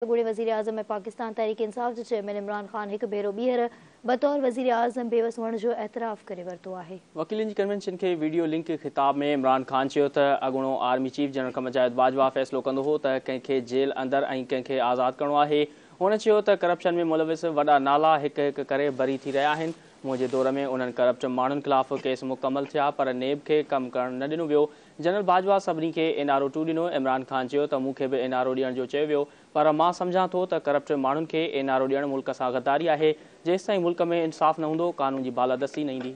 गुड़े वज़ीर आज़म ऐं पाकिस्तान तहरीक इंसाफ़ जे चेयरमैन इमरान ख़ान हिकु भेरो ॿीहर बतौर वज़ीर आज़म बेवस हुअण जो एतराफ़ करे वरितो आहे। वकीलनि जी कन्वेंशन के वीडियो लिंक ख़िताब में इमरान ख़ान चयो त अॻूणो आर्मी चीफ जनरल क़मर जावेद बाजवा फ़ैसिलो कंदो हो त कंहिंखे जेल अंदरि ऐं कंहिंखे आज़ादु करणो आहे। हुन चयो त करप्शन में मुलविस वॾा नाला हिकु हिकु करे बरी थी रहिया आहिनि। मुंहिंजे दौर में उन्हनि करप्ट माण्हुनि ख़िलाफ़ केस मुकमल थिया पर नेब खे कमु करणु न ॾिनो वियो। जनरल बाजवा सभिनी खे NRO 2 ॾिनो। इमरान ख़ान चयो त मूंखे बि NRO ॾियण जो चयो वियो पर मां सम्झां थो त करप्ट माण्हुनि खे NRO ॾियणु मुल्क सां गद्दारी आहे। जेसिताईं मुल्क में इंसाफ़ न हूंदो कानून जी बालादस्ती न ईंदी।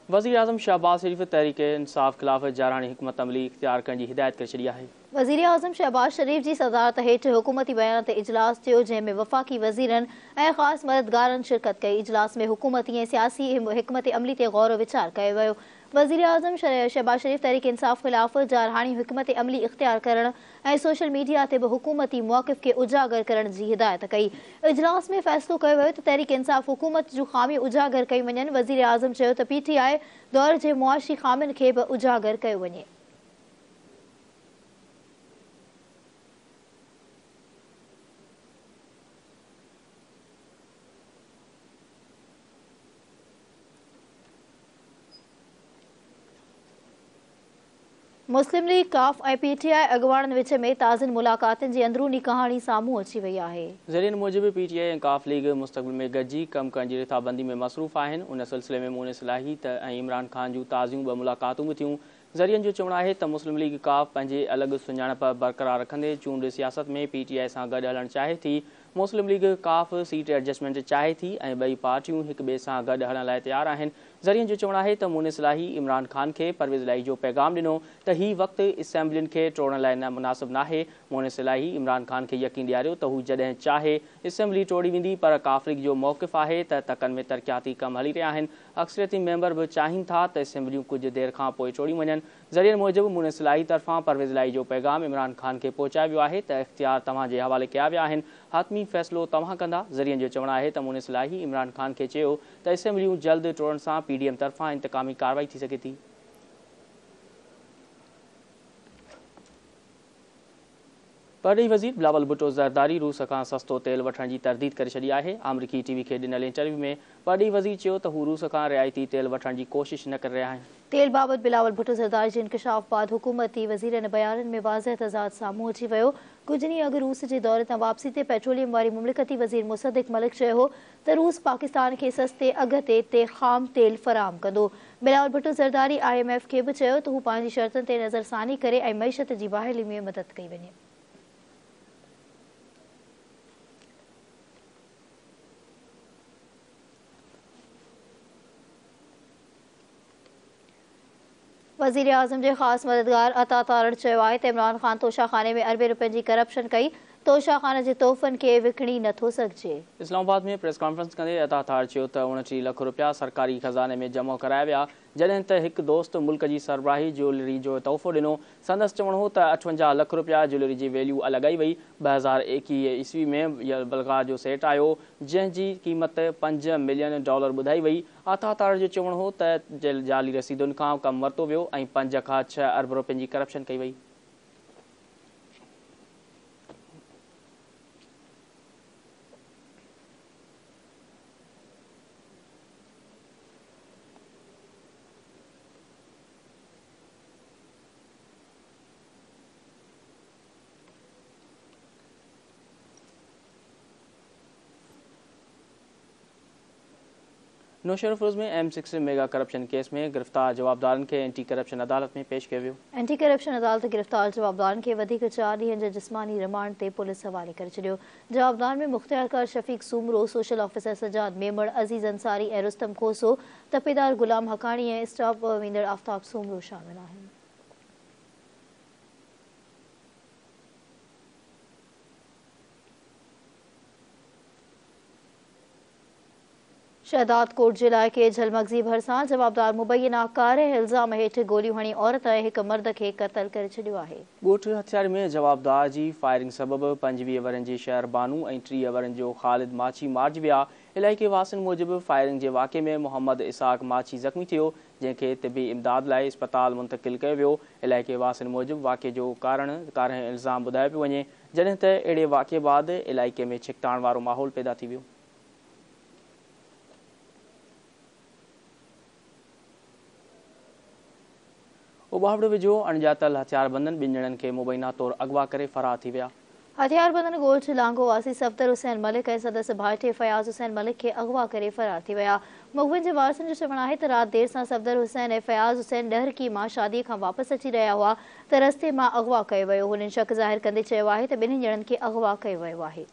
वज़ीर आज़म शहबाज शरीफ़ तहरीक इंसाफ़ ख़िलाफ़ जारहानी हिकमत अमली इख्तियार करण जी हिदायत करे छॾी आहे। वज़ीर आज़म शहबाज शरीफ़ जी सदारत हेठि हुकूमती बयान ते इजलास थियो जंहिं में वफ़ाक़ी वज़ीरनि ऐं ख़ासि मददगारनि शिरकत कई। इजलास में हुकूमती ऐं सियासी हिकमत अमली ते गौर वीचार कयो वियो। वज़ीर आज़म शहबाज शरीफ़ तहरीक इंसाफ़ ख़िलाफ़ जारहानी हिकमत अमली इख्तियार करण ऐं सोशल मीडिया ते बि हुकूमती मौक़िफ़ खे उजागर करण जी हिदायत कई। इजलास में फ़ैसिलो कयो वियो त तहरीक इंसाफ़ हुकूमत जूं ख़ामियूं उजागर कयूं वञनि। वज़ीर आज़म चयो त PTI दौर जे मुआशी ख़ामियुनि खे बि उजागर कयो वञे। मुस्लिम लीग काफ ऐं PTI अॻुवाणनि विच में ताज़नि मुलाक़ातुनि जी अंदरूनी कहाणी साम्हूं अची वई आहे। ज़रियनि मूजिबि PTI ऐं काफ लीग मुस्तक़बिल में गॾिजी कमु करण जी रिथाबंदी में मसरूफ़ आहिनि। उन सिलसिले में मुनिस इलाही ऐं इमरान ख़ान जूं ताज़ियूं ॿ मुलाक़ातूं बि थियूं। ज़रियनि जो चवणु आहे त मुस्लिम लीग काफ पंहिंजे अलॻि सुञाणप बरक़रार रखंदे चूंड सियासत में PTI सां गॾु हलणु चाहे थी। मुस्लिम लीग काफ सीट एडजस्टमेंट चाहे थी ऐं ॿई पार्टियूं हिक ॿिए सां गॾु हलण लाइ तयारु आहिनि। ज़रियनि जो चवणु आहे त मुनिस इलाही इमरान ख़ान खे परवेज़ इलाही जो पैगाम ॾिनो त हीउ वक़्तु असेंबलियुनि खे टोड़ण लाइ न मुनासिबु नाहे। मुनिस इलाही इमरान ख़ान खे यकीन ॾियारियो त हू जॾहिं चाहे असेंबली टोड़ी वेंदी पर काफ लीग जो मौक़िफ़ आहे त तकनि में तरक़ियाती कम हली रहिया आहिनि। अक्सरियती मेंबर बि चाहिनि था त असेंबलियूं कुझु देरि खां पोइ टोड़ियूं वञनि। ज़रियनि मूजिबि मुनिस इलाही तरफ़ां परवेज़ इलाही जो पैगाम इमरान ख़ान खे पहुचायो वियो आहे त इख़्तियार तव्हां जे हवाले कया विया आहिनि। हातमी फ़ैसिलो तव्हां कंदा। ज़रियनि जो चवणु आहे त मुनिस इलाही इमरान ख़ान खे चयो त असेंबलियूं जल्द टोड़ण सां PDM तरफ़ां इंतकामी कार्रवाई थी सघे थी। परॾेही वज़ीर बिलावल भुट्टो ज़रदारी रूस खां सस्तो तेल वठण जी तरदीद करे छॾी आहे। अमरीकी TV खे ॾिनल इंटरव्यू में परॾेही वज़ीर चयो त हू रूस खां रिआयती तेल वठण जी कोशिश न करे रहिया आहिनि। तेल बाबति बिलावल भुट्टो ज़रदारी जे इंकशाफ़ बाद हुकूमती वज़ीरनि बयाननि में वाज़ह तज़ाद साम्हूं अची वियो। कुझु ॾींहं अॻु रूस जे दौरे तां वापसी ते पेट्रोलियम वारी मुमलिकती वज़ीर मुसद्दिक़ मलिक चयो हो त रूस पाकिस्तान खे सस्ते अघ ते ख़ाम तेल फ़राहम कंदो। बिलावल भुट्टो ज़रदारी IMF खे बि चयो त हू पंहिंजी शर्तुनि ते नज़रसानी करे ऐं मईशत जी बहाली में मदद कई वञे। वज़ीर आज़म जे ख़ासि मददगार अता तारड़ चयो आहे त इमरान ख़ान तोशाखाने में अरबे रुपयनि जी करप्शन कई। तोशाखाने जे तोहफ़नि खे विकिणी नथो सघिजे। इस्लामाबाद में प्रेस कॉन्फ्रेंस कंदे अता तारड़ चयो त 29 लख रुपया सरकारी ख़ज़ाने में जमा कराया विया जॾहिं त हिकु दोस्त मुल्क जी सरबराही ज्वेलरी जो तोहफ़ो ॾिनो। संदसि चवणु हो त 58 लख रुपया ज्वेलरी जी वैल्यू अलॻाई वई। 2021 ईस्वी में बलगार जो सेट आयो जंहिंजी क़ीमत $5 मिलियन ॿुधाई वई। अता तारड़ जो चवणु हो त जाली रसीदुनि खां कमु वरितो वियो ऐं 5 खां 6 अरब रुपयनि जी करप्शन कई वई। नौशहर फरोज़ में M6 मेगा करप्शन केस में गिरफ़्तार जवाबदारनि खे एंटी करप्शन अदालत में पेश कयो वियो। एंटी करप्शन अदालत गिरफ़्तार जवाबदारनि खे वधीक 4 ॾींहनि जे जिस्मानी रिमांड ते पुलिस हवाले करे छॾियो। जवाबदारनि में मुख़्तियारकार शफ़ीक सूमरो, सोशल ऑफिसर सजाद मेमण, अज़ीज़ अंसारी ऐं रुस्तम खोसो, तपेदार गुलाम हकाणी ऐं स्टाफ वेंदड़ आफ्ताब सूमरो शामिल आहिनि। शहदाद कोट जे इलाइक़े झलमगज़ी भरिसां जवाबदार मुबैना कार इल्ज़ाम हेठि गोलियूं हणी औरत ऐं हिक मर्द खे क़तल करे छॾियो आहे। ॻोठ हथियारे में जवाबदार जी फायरिंग सबबि 25 वरनि जी शहर बानू ऐं 30 वरनि जो ख़ालिद माची मारिजी विया। इलाइक़े वासिन मूजिबि फायरिंग के वाक़े में मोहम्मद इसाक माछी ज़ख़्मी थियो, जंहिंखे तिबी इमदाद लाइ इस्पताल मुंतकिल कयो वियो। इलाइक़े वासिन मूजिबि वाक़े जो कारण इल्ज़ाम ॿुधायो पियो वञे, जॾहिं त अहिड़े वाक़े बाद इलाइक़े में छिकताइण वारो माहौल पैदा थी वियो। उबावड़ विझो अणॼातल हथियारबंदनि 2 ॼणनि खे मुबैना तौरु अगवा करे फरार थी विया। हथियारबंदन ॻोठ लांघो वासी सफ़दर हुसैन मलिक ऐं सदस्य भाइटे फयाज़ हुसैन मलिक खे अगवा करे फरार थी विया। मुख़बिरनि जे वारसनि जो चवणु आहे त राति देर सां सफ़दर हुसैन ऐं फयाज़ हुसैन डहरकी मां शादीअ खां वापसि अची रहिया हुआ त रस्ते मां अगवा कयो वियो। हुननि शक ज़ाहिर कंदे चयो आहे त 2 ॼणनि खे अगवा कयो वियो आहे।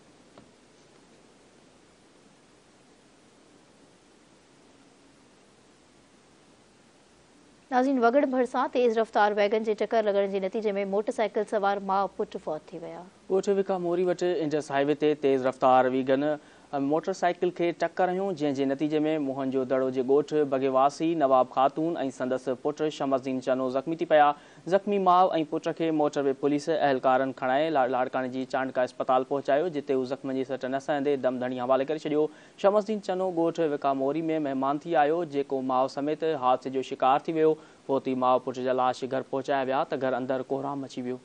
नाज़रीन, वगड़ भरिसां तेज़ रफ़्तार वैगन जे टकर लॻण जे नतीजे में मोटरसाइकिल सवार माउ पुट फौत थी विया। ॻोठ विका मोरी वटि इंडस हाईवे ते तेज़ रफ़्तार वैगन मोटरसाइकिल खे टक्कर हयूं, जंहिं नतीजे में मोहन जो दड़ो जे ॻोठ बगेवासी नवाब ख़ातून ऐं संदसि पुट शमसदीन चनो ज़ख़्मी थी पिया। ज़ख़्मी माउ ऐं पुट खे मोटरवे पुलिस अहलकारनि खणाए लाड़काणे जी चांडका अस्पताल पहुचायो, जिते हू ज़ख़्म जी सट न सहंदे दम धणी हवाले करे छॾियो। शमसदीन चनो ॻोठ विका मोरी में महिमान थी आयो, जेको माउ समेत हादसे जो शिकार थी वियो। पोइ माउ पुट जा लाश घर पहुचाया विया त घर अंदरि कोहराम मची वियो।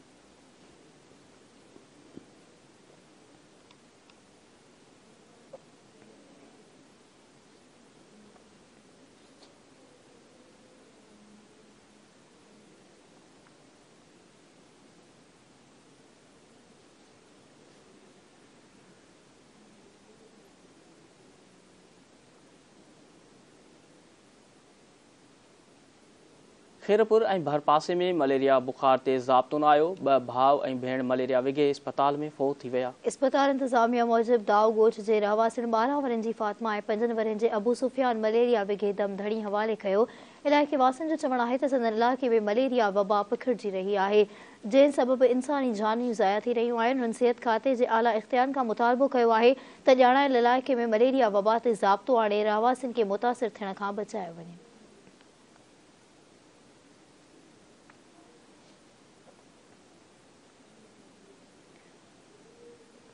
खेरपुर ऐं भरपासे में मलेरिया बुखार ते ज़ाब्तो न आयो। 2 भाउ ऐं भेण मलेरिया विघे इस्पताल में फ़ौत थी विया। इस्पताल इंतज़ामिया मूजिबि दाऊ ॻोठ जे रहवासिन 12 वरनि जी फातिमा ऐं 5 वरनि जे अबू सुफियान मलेरिया विघे दम धणी हवाले कयो। इलाइक़े वासिन जो चवणु आहे त संदन इलाइक़े में मलेरिया वबा पखिड़िजी रही आहे, जंहिं सबबि इंसानी जानियूं ज़ाया थी रहियूं आहिनि। हुन सिहत खाते जे आला इख़्तियारनि खां मुतालबो कयो आहे त ॼाणायल इलाइक़े में मलेरिया वबा ते ज़ाब्तो आणे रहवासिन खे मुतासिर थियण खां बचायो वञे।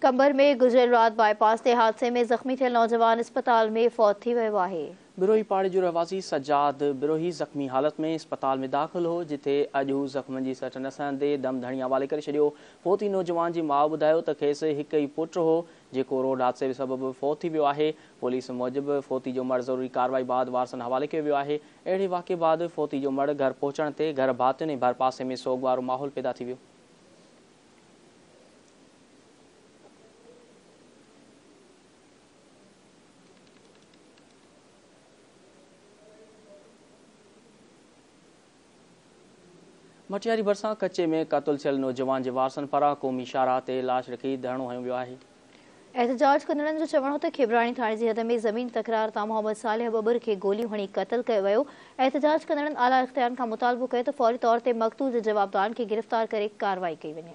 कंबर में गुज़िरियल राति बाईपास ते हादसे में ज़ख़्मी थियल नौजवान इस्पताल में फ़ौत थी वियो आहे। बिरोही पाड़े जो रहवासी सजाद बिरोही ज़ख़्मी हालत में इस्पताल में दाख़िल हो, जिथे अॼु ज़ख़्मनि जी सट न सहंदे दम धणी हवाले करे छॾियो। फ़ौती नौजवान जी माउ ॿुधायो त खेसि हिकु ई पुटु हो, जेको रोड हादसे सबबि फ़ौत थी वियो आहे। पुलिस मूजिबि फ़ौती जो मर्द ज़रूरी कार्रवाई बाद वारसनि हवाले कयो वियो आहे। अहिड़े वाक़े बाद फ़ौती जो मर्द घर पहुचण ते घर भातियुनि ऐं भरपासे में सोग वारो माहौल पैदा थी वियो। मटियारी भरिसां कचे में क़तल थियल नौजवान जे वारसनि पारां क़ौमी शाहराह ते लाश रखी धरणो हयो वियो आहे। एहतजाज कंदड़नि जो चवणु हो त खिबराणी थाणे जी हद में ज़मीन तकरार तां मोहम्मद सालिह बबर खे गोलियूं हणी क़तल कयो वियो। एहतजाज कंदड़नि आला इख़्तियारनि खां मुतालबो कयो त फौरी तौर ते मक़तूल जे जवाबदारनि खे गिरफ़्तार करे कार्रवाई कई वञे।